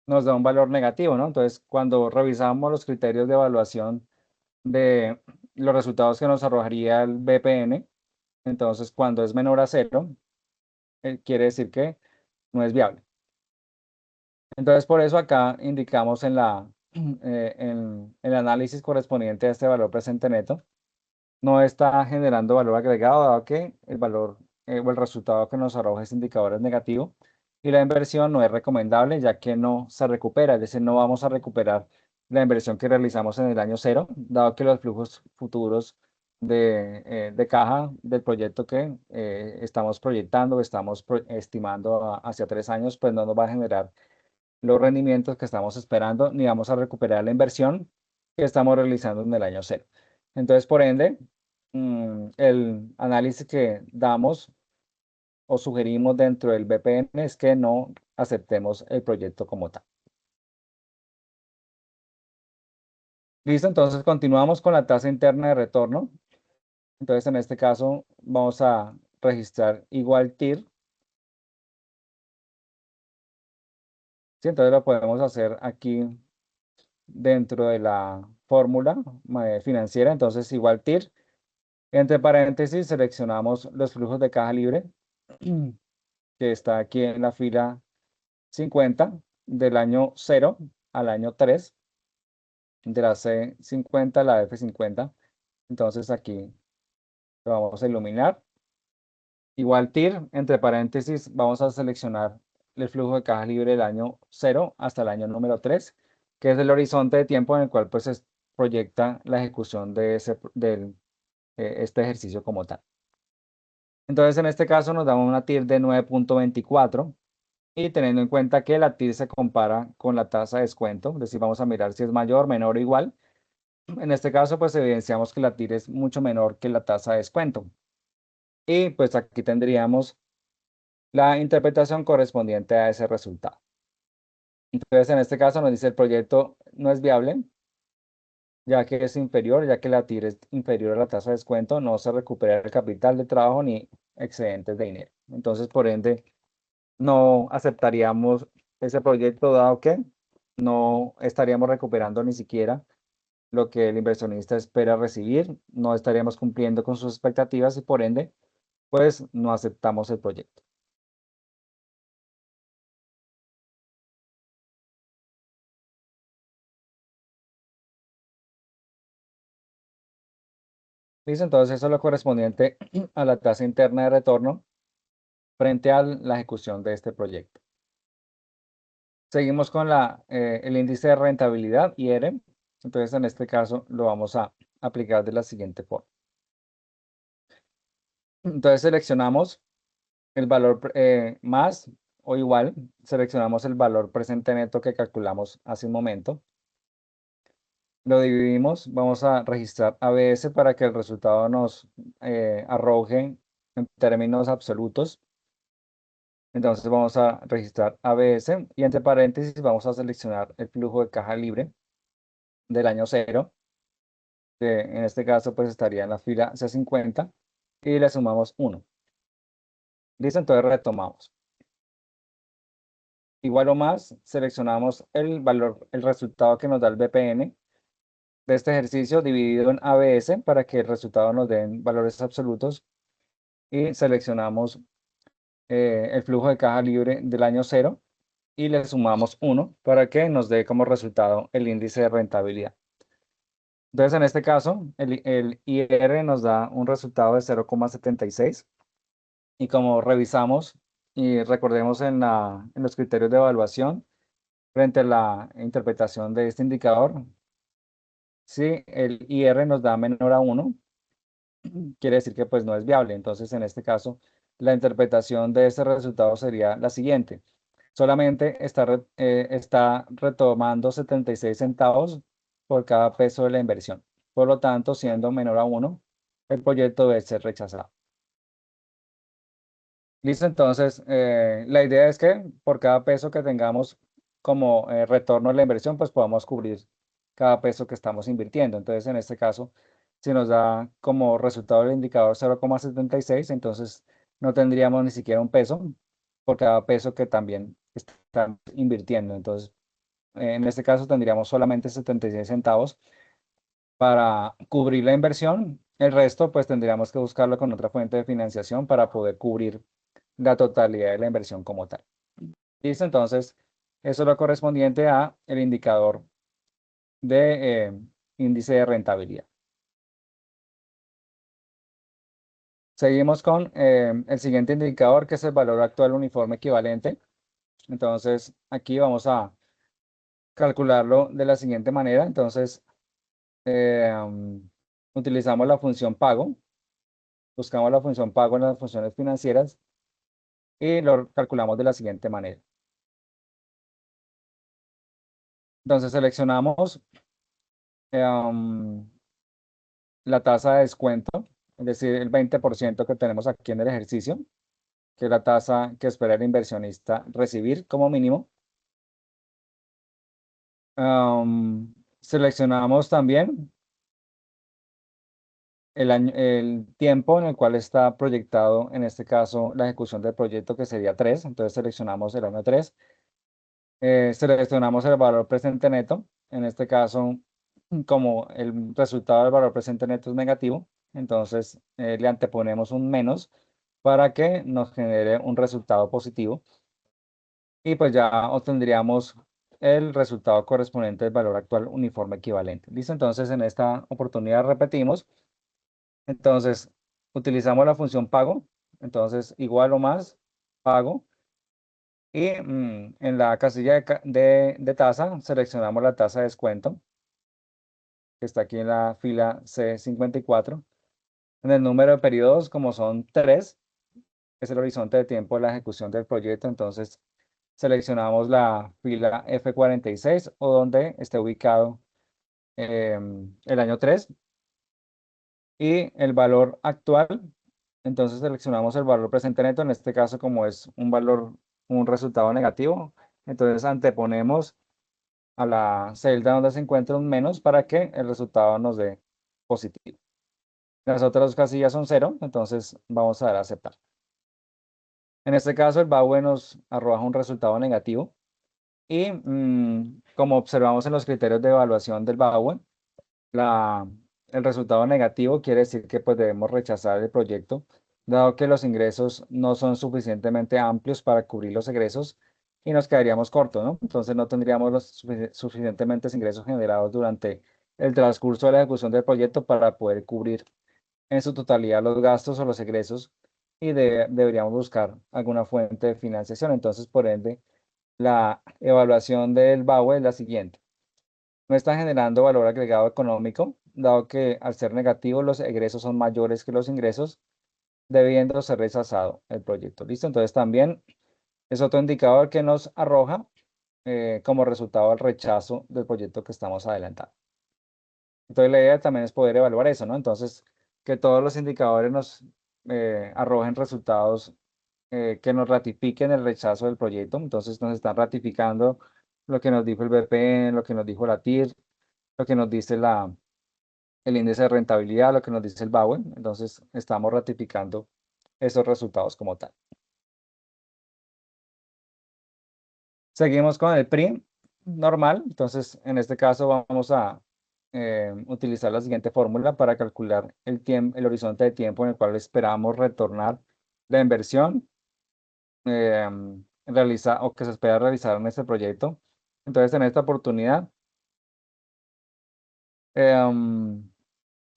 nos da un valor negativo, ¿no? Entonces, cuando revisamos los criterios de evaluación de los resultados que nos arrojaría el BPN, entonces, cuando es menor a 0, quiere decir que no es viable. Entonces, por eso acá indicamos en el análisis correspondiente a este valor presente neto, no está generando valor agregado, dado que el valor o el resultado que nos arroja este indicador es negativo, y la inversión no es recomendable, ya que no se recupera, es decir, no vamos a recuperar la inversión que realizamos en el año 0, dado que los flujos futuros de caja del proyecto que estamos proyectando, estamos estimando hacia 3 años, pues no nos va a generar los rendimientos que estamos esperando, ni vamos a recuperar la inversión que estamos realizando en el año 0. Entonces, por ende, el análisis que damos o sugerimos dentro del BPN es que no aceptemos el proyecto como tal. Listo, entonces continuamos con la tasa interna de retorno. Entonces, en este caso, vamos a registrar igual TIR. Sí, entonces lo podemos hacer aquí dentro de la fórmula financiera. Entonces, igual TIR. Entre paréntesis, seleccionamos los flujos de caja libre, que está aquí en la fila 50, del año 0 al año 3, de la C50 a la F50. Entonces aquí lo vamos a iluminar. Igual TIR, entre paréntesis, vamos a seleccionar el flujo de caja libre del año 0 hasta el año número 3, que es el horizonte de tiempo en el cual pues, se proyecta la ejecución de este ejercicio como tal. Entonces, en este caso nos da una TIR de 9.24 y teniendo en cuenta que la TIR se compara con la tasa de descuento, es decir, vamos a mirar si es mayor, menor o igual. En este caso, pues evidenciamos que la TIR es mucho menor que la tasa de descuento. Y pues aquí tendríamos la interpretación correspondiente a ese resultado. Entonces, en este caso nos dice el proyecto no es viable, ya que es inferior, ya que la TIR es inferior a la tasa de descuento, no se recupera el capital de trabajo ni excedentes de dinero. Entonces, por ende, no aceptaríamos ese proyecto dado que no estaríamos recuperando ni siquiera lo que el inversionista espera recibir, no estaríamos cumpliendo con sus expectativas y por ende, pues no aceptamos el proyecto. Listo, entonces eso es lo correspondiente a la tasa interna de retorno frente a la ejecución de este proyecto. Seguimos con el índice de rentabilidad, IR. Entonces, en este caso, lo vamos a aplicar de la siguiente forma. Entonces, seleccionamos el valor más o igual, seleccionamos el valor presente neto que calculamos hace un momento. Lo dividimos, vamos a registrar ABS para que el resultado nos arroje en términos absolutos. Entonces vamos a registrar ABS y entre paréntesis vamos a seleccionar el flujo de caja libre del año cero, que en este caso pues estaría en la fila C50 y le sumamos 1. Listo, entonces retomamos. Igual o más, seleccionamos el valor, el resultado que nos da el BPN de este ejercicio dividido en ABS para que el resultado nos den valores absolutos y seleccionamos el flujo de caja libre del año cero y le sumamos 1 para que nos dé como resultado el índice de rentabilidad. Entonces, en este caso, el IR nos da un resultado de 0,76 y como revisamos y recordemos en los criterios de evaluación frente a la interpretación de este indicador, si el IR nos da menor a 1, quiere decir que pues no es viable. Entonces, en este caso, la interpretación de este resultado sería la siguiente. Solamente está retomando 76 centavos por cada peso de la inversión. Por lo tanto, siendo menor a 1, el proyecto debe ser rechazado. Listo, entonces, la idea es que por cada peso que tengamos como retorno de la inversión, pues podamos cubrir cada peso que estamos invirtiendo. Entonces, en este caso, si nos da como resultado el indicador 0,76, entonces no tendríamos ni siquiera un peso por cada peso que también estamos invirtiendo. Entonces, en este caso tendríamos solamente 76 centavos para cubrir la inversión. El resto, pues tendríamos que buscarlo con otra fuente de financiación para poder cubrir la totalidad de la inversión como tal. Listo, entonces, eso es lo correspondiente a el indicador de índice de rentabilidad. Seguimos con el siguiente indicador, que es el valor actual uniforme equivalente. Entonces, aquí vamos a calcularlo de la siguiente manera. Entonces, utilizamos la función pago, buscamos la función pago en las funciones financieras y lo calculamos de la siguiente manera. Entonces, seleccionamos la tasa de descuento, es decir, el 20% que tenemos aquí en el ejercicio, que es la tasa que espera el inversionista recibir como mínimo. Seleccionamos también el tiempo en el cual está proyectado, en este caso, la ejecución del proyecto, que sería 3. Entonces seleccionamos el año 3. Seleccionamos el valor presente neto. En este caso, como el resultado del valor presente neto es negativo, entonces le anteponemos un menos para que nos genere un resultado positivo. Y pues ya obtendríamos el resultado correspondiente del valor actual uniforme equivalente. ¿Listo? Entonces, en esta oportunidad repetimos. Entonces, utilizamos la función pago. Entonces, igual o más, pago. Y en la casilla de tasa, seleccionamos la tasa de descuento, que está aquí en la fila C54. En el número de periodos, como son 3, es el horizonte de tiempo de la ejecución del proyecto. Entonces, seleccionamos la fila F46 o donde esté ubicado el año 3 y el valor actual. Entonces seleccionamos el valor presente neto, en este caso como es un valor, un resultado negativo, Entonces anteponemos a la celda donde se encuentra un menos para que el resultado nos dé positivo. Las otras dos casillas son cero, entonces vamos a dar a aceptar. En este caso, el BAWE nos arroja un resultado negativo y como observamos en los criterios de evaluación del BAWE, la, el resultado negativo quiere decir que pues debemos rechazar el proyecto, dado que los ingresos no son suficientemente amplios para cubrir los egresos y nos quedaríamos cortos, ¿no? Entonces no tendríamos los suficientemente ingresos generados durante el transcurso de la ejecución del proyecto para poder cubrir en su totalidad los gastos o los egresos y deberíamos buscar alguna fuente de financiación. Entonces, por ende, la evaluación del BAWE es la siguiente: no está generando valor agregado económico, dado que al ser negativo los egresos son mayores que los ingresos, debiendo ser rechazado el proyecto. ¿Listo? Entonces también es otro indicador que nos arroja como resultado el rechazo del proyecto que estamos adelantando. Entonces la idea también es poder evaluar eso, ¿no? Entonces, que todos los indicadores nos arrojen resultados que nos ratifiquen el rechazo del proyecto. Entonces nos están ratificando lo que nos dijo el BPN, lo que nos dijo la TIR, lo que nos dice el índice de rentabilidad, lo que nos dice el BAWE. Entonces estamos ratificando esos resultados como tal. Seguimos con el PRI normal. Entonces, en este caso vamos a utilizar la siguiente fórmula para calcular el horizonte de tiempo en el cual esperamos retornar la inversión o que se espera realizar en este proyecto. Entonces, en esta oportunidad,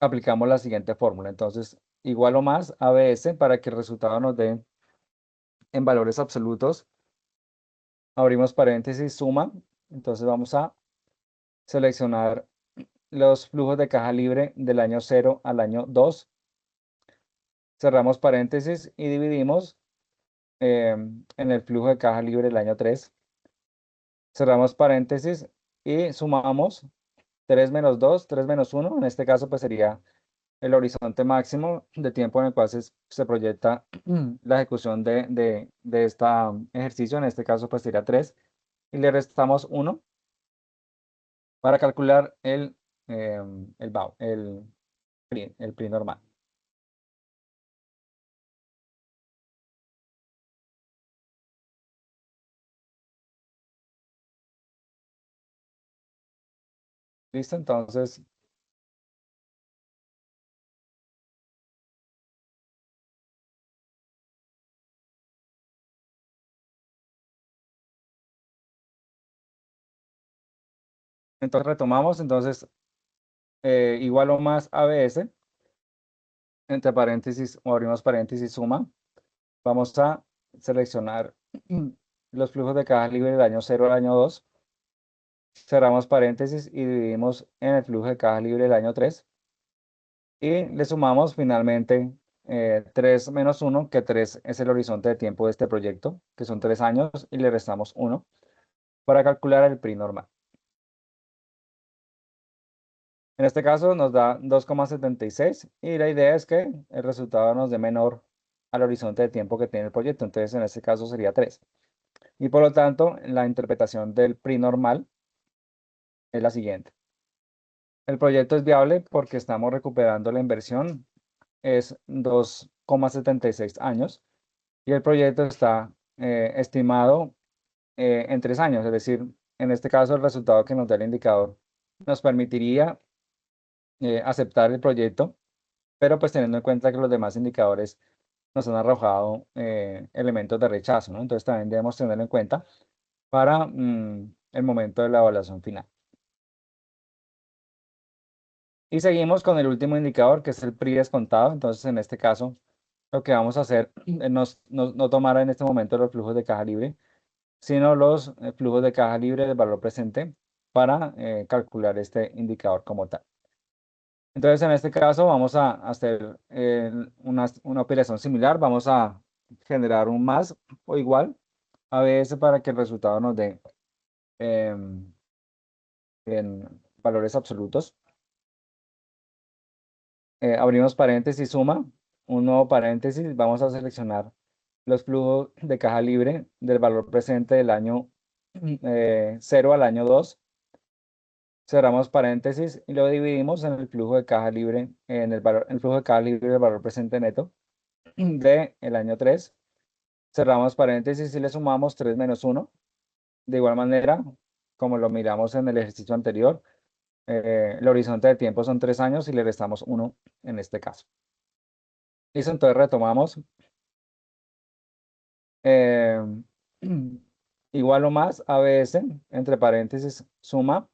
aplicamos la siguiente fórmula. Entonces, igual o más ABS para que el resultado nos dé en valores absolutos. Abrimos paréntesis, suma. Entonces, vamos a seleccionar los flujos de caja libre del año 0 al año 2. Cerramos paréntesis y dividimos en el flujo de caja libre del año 3. Cerramos paréntesis y sumamos 3 menos 2, 3 menos 1. En este caso, pues sería el horizonte máximo de tiempo en el cual se proyecta la ejecución de este ejercicio. En este caso, pues sería 3. Y le restamos 1 para calcular el BAU, el PRI normal. ¿Listo? Entonces retomamos. Entonces, igual o más ABS, entre paréntesis o abrimos paréntesis, suma. Vamos a seleccionar los flujos de caja libre del año 0 al año 2. Cerramos paréntesis y dividimos en el flujo de caja libre del año 3. Y le sumamos finalmente 3 menos 1, que 3 es el horizonte de tiempo de este proyecto, que son 3 años, y le restamos 1 para calcular el PRI normal. En este caso nos da 2,76 y la idea es que el resultado nos dé menor al horizonte de tiempo que tiene el proyecto. Entonces en este caso sería 3. Y por lo tanto, la interpretación del PRI normal es la siguiente. El proyecto es viable porque estamos recuperando la inversión, es 2,76 años, y el proyecto está estimado en 3 años. Es decir, en este caso el resultado que nos da el indicador nos permitiría aceptar el proyecto, pero pues teniendo en cuenta que los demás indicadores nos han arrojado elementos de rechazo, ¿no? Entonces también debemos tenerlo en cuenta para el momento de la evaluación final. Y seguimos con el último indicador, que es el PRI descontado. Entonces, en este caso, lo que vamos a hacer es no tomar en este momento los flujos de caja libre, sino los flujos de caja libre del valor presente para calcular este indicador como tal. Entonces, en este caso, vamos a hacer una operación similar. Vamos a generar un más o igual a ABS para que el resultado nos dé em, en valores absolutos. Abrimos paréntesis, suma, un nuevo paréntesis. Vamos a seleccionar los flujos de caja libre del valor presente del año 0 al año 2, cerramos paréntesis y lo dividimos en el flujo de caja libre, en el valor, el flujo de caja libre del valor presente neto de el año 3. Cerramos paréntesis y le sumamos 3 menos 1. De igual manera, como lo miramos en el ejercicio anterior, el horizonte de tiempo son 3 años y le restamos 1 en este caso. Listo, entonces retomamos. eh, igual o más ABS, entre paréntesis, suma.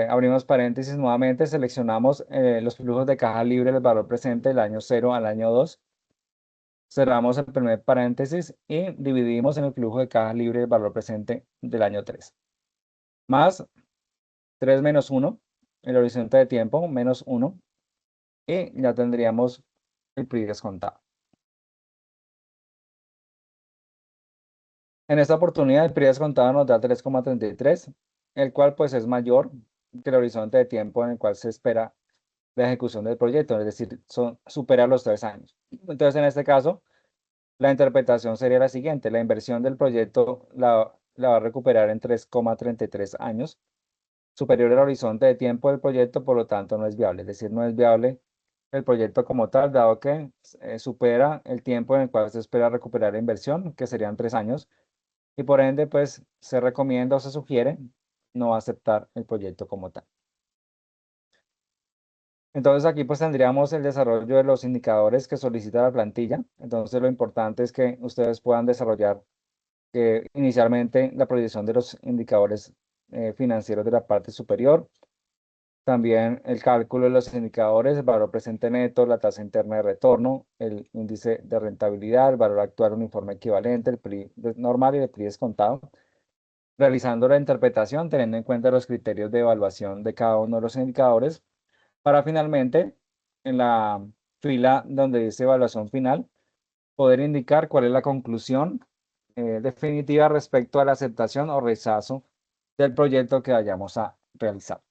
Abrimos paréntesis nuevamente, seleccionamos los flujos de caja libre del valor presente del año 0 al año 2. Cerramos el primer paréntesis y dividimos en el flujo de caja libre del valor presente del año 3. Más 3 menos 1, el horizonte de tiempo, menos 1, y ya tendríamos el PRI descontado. En esta oportunidad el PRI descontado nos da 3,33, el cual pues es mayor que el horizonte de tiempo en el cual se espera la ejecución del proyecto, es decir, supera los 3 años. Entonces, en este caso, la interpretación sería la siguiente: la inversión del proyecto la va a recuperar en 3,33 años, superior al horizonte de tiempo del proyecto, por lo tanto no es viable, es decir, no es viable el proyecto como tal, dado que supera el tiempo en el cual se espera recuperar la inversión, que serían 3 años, y por ende, pues se recomienda o se sugiere no aceptar el proyecto como tal. Entonces aquí pues tendríamos el desarrollo de los indicadores que solicita la plantilla. Entonces lo importante es que ustedes puedan desarrollar inicialmente la proyección de los indicadores financieros de la parte superior. También el cálculo de los indicadores, el valor presente neto, la tasa interna de retorno, el índice de rentabilidad, el valor actual uniforme equivalente, el PRI normal y el PRI descontado. Realizando la interpretación, teniendo en cuenta los criterios de evaluación de cada uno de los indicadores, para finalmente, en la fila donde dice evaluación final, poder indicar cuál es la conclusión definitiva respecto a la aceptación o rechazo del proyecto que vayamos a realizar.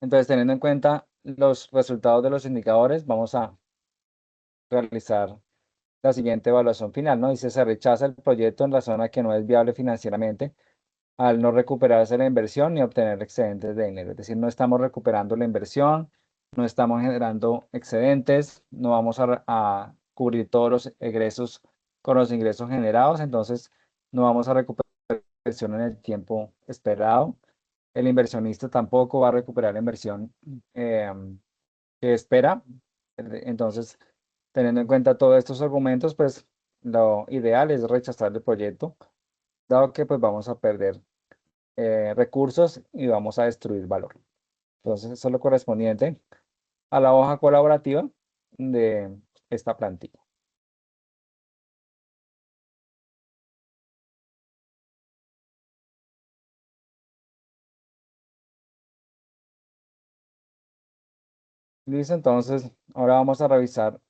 Entonces, teniendo en cuenta los resultados de los indicadores, vamos a realizar la siguiente evaluación final, ¿no? Dice: se rechaza el proyecto en la zona que no es viable financieramente al no recuperarse la inversión ni obtener excedentes de dinero. Es decir, no estamos recuperando la inversión, no estamos generando excedentes, no vamos a cubrir todos los egresos con los ingresos generados, entonces no vamos a recuperar la inversión en el tiempo esperado. El inversionista tampoco va a recuperar la inversión que espera. Entonces, teniendo en cuenta todos estos argumentos, pues lo ideal es rechazar el proyecto, dado que pues vamos a perder recursos y vamos a destruir valor. Entonces, eso es lo correspondiente a la hoja colaborativa de esta plantilla. Listo, entonces ahora vamos a revisar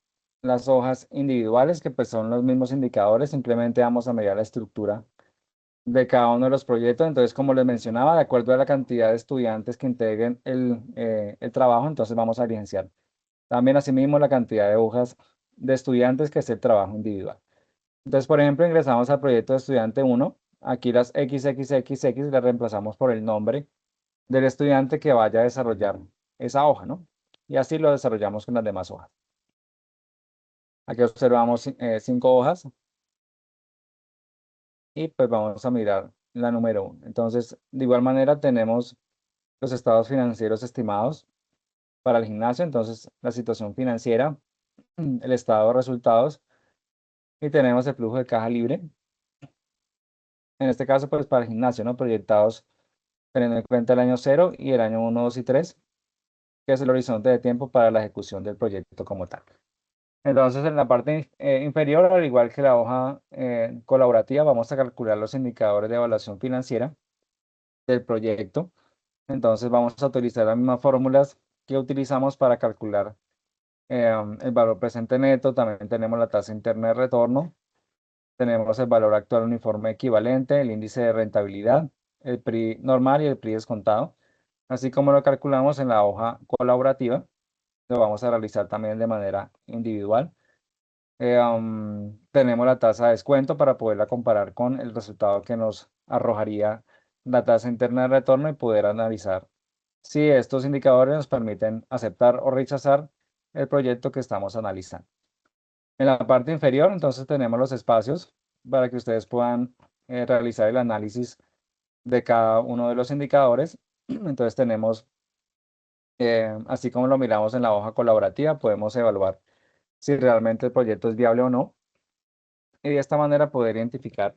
las hojas individuales, que pues son los mismos indicadores, simplemente vamos a medir la estructura de cada uno de los proyectos. Entonces, como les mencionaba, de acuerdo a la cantidad de estudiantes que integren el trabajo, entonces vamos a diligenciar también asimismo la cantidad de hojas de estudiantes, que es el trabajo individual. Entonces, por ejemplo, ingresamos al proyecto de estudiante 1. Aquí las XXXX le reemplazamos por el nombre del estudiante que vaya a desarrollar esa hoja, ¿no? Y así lo desarrollamos con las demás hojas. Aquí observamos 5 hojas y pues vamos a mirar la número 1. Entonces, de igual manera tenemos los estados financieros estimados para el gimnasio. Entonces, la situación financiera, el estado de resultados, y tenemos el flujo de caja libre. En este caso, pues para el gimnasio, ¿no? Proyectados teniendo en cuenta el año 0 y el año 1, 2 y 3, que es el horizonte de tiempo para la ejecución del proyecto como tal. Entonces, en la parte inferior, al igual que la hoja colaborativa, vamos a calcular los indicadores de evaluación financiera del proyecto. Entonces, vamos a utilizar las mismas fórmulas que utilizamos para calcular el valor presente neto. También tenemos la tasa interna de retorno, tenemos el valor actual uniforme equivalente, el índice de rentabilidad, el PRI normal y el PRI descontado. Así como lo calculamos en la hoja colaborativa, lo vamos a realizar también de manera individual. Tenemos la tasa de descuento para poderla comparar con el resultado que nos arrojaría la tasa interna de retorno y poder analizar si estos indicadores nos permiten aceptar o rechazar el proyecto que estamos analizando. En la parte inferior, entonces, tenemos los espacios para que ustedes puedan realizar el análisis de cada uno de los indicadores. Entonces, tenemos, así como lo miramos en la hoja colaborativa, podemos evaluar si realmente el proyecto es viable o no y de esta manera poder identificar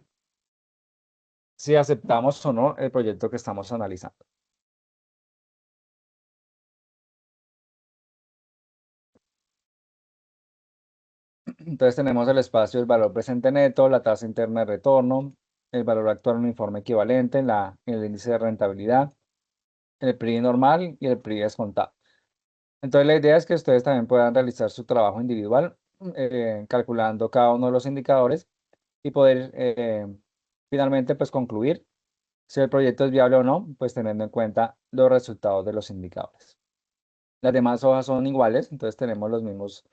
si aceptamos o no el proyecto que estamos analizando. Entonces tenemos el espacio del valor presente neto, la tasa interna de retorno, el valor actual uniforme equivalente, el índice de rentabilidad, el PRI normal y el PRI descontado. Entonces la idea es que ustedes también puedan realizar su trabajo individual, calculando cada uno de los indicadores y poder finalmente pues concluir si el proyecto es viable o no, pues teniendo en cuenta los resultados de los indicadores. Las demás hojas son iguales, entonces tenemos los mismos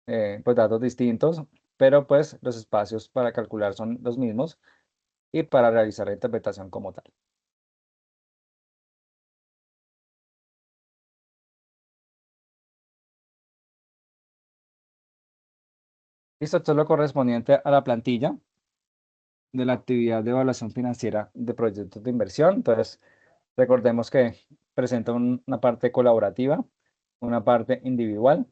pues datos distintos, pero pues los espacios para calcular son los mismos y para realizar la interpretación como tal. Listo, esto es lo correspondiente a la plantilla de la actividad de evaluación financiera de proyectos de inversión. Entonces, recordemos que presenta una parte colaborativa, una parte individual.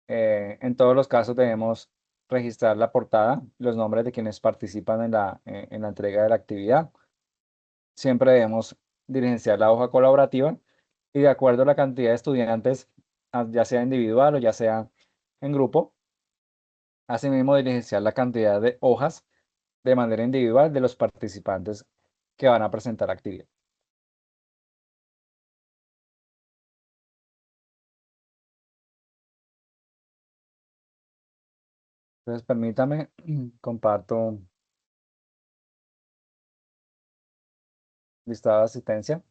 En todos los casos debemos registrar la portada, los nombres de quienes participan en la entrega de la actividad. Siempre debemos diligenciar la hoja colaborativa y de acuerdo a la cantidad de estudiantes, ya sea individual o ya sea en grupo, asimismo diligenciar la cantidad de hojas de manera individual de los participantes que van a presentar la actividad. Entonces, permítame, comparto listado de asistencia.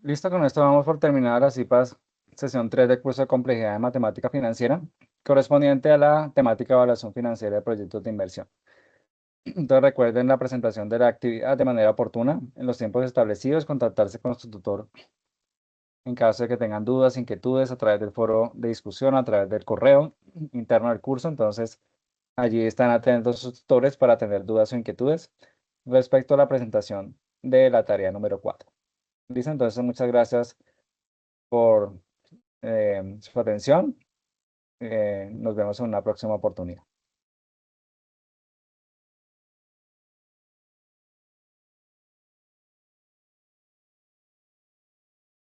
Listo, con esto vamos por terminar la CIPAS sesión 3 del curso de complejidad de matemática financiera, correspondiente a la temática de evaluación financiera de proyectos de inversión. Entonces recuerden la presentación de la actividad de manera oportuna, en los tiempos establecidos, contactarse con su tutor en caso de que tengan dudas, inquietudes, a través del foro de discusión, a través del correo interno del curso. Entonces, allí están atentos sus tutores para tener dudas o inquietudes respecto a la presentación de la tarea número 4. Listo, entonces muchas gracias por su atención. Nos vemos en una próxima oportunidad.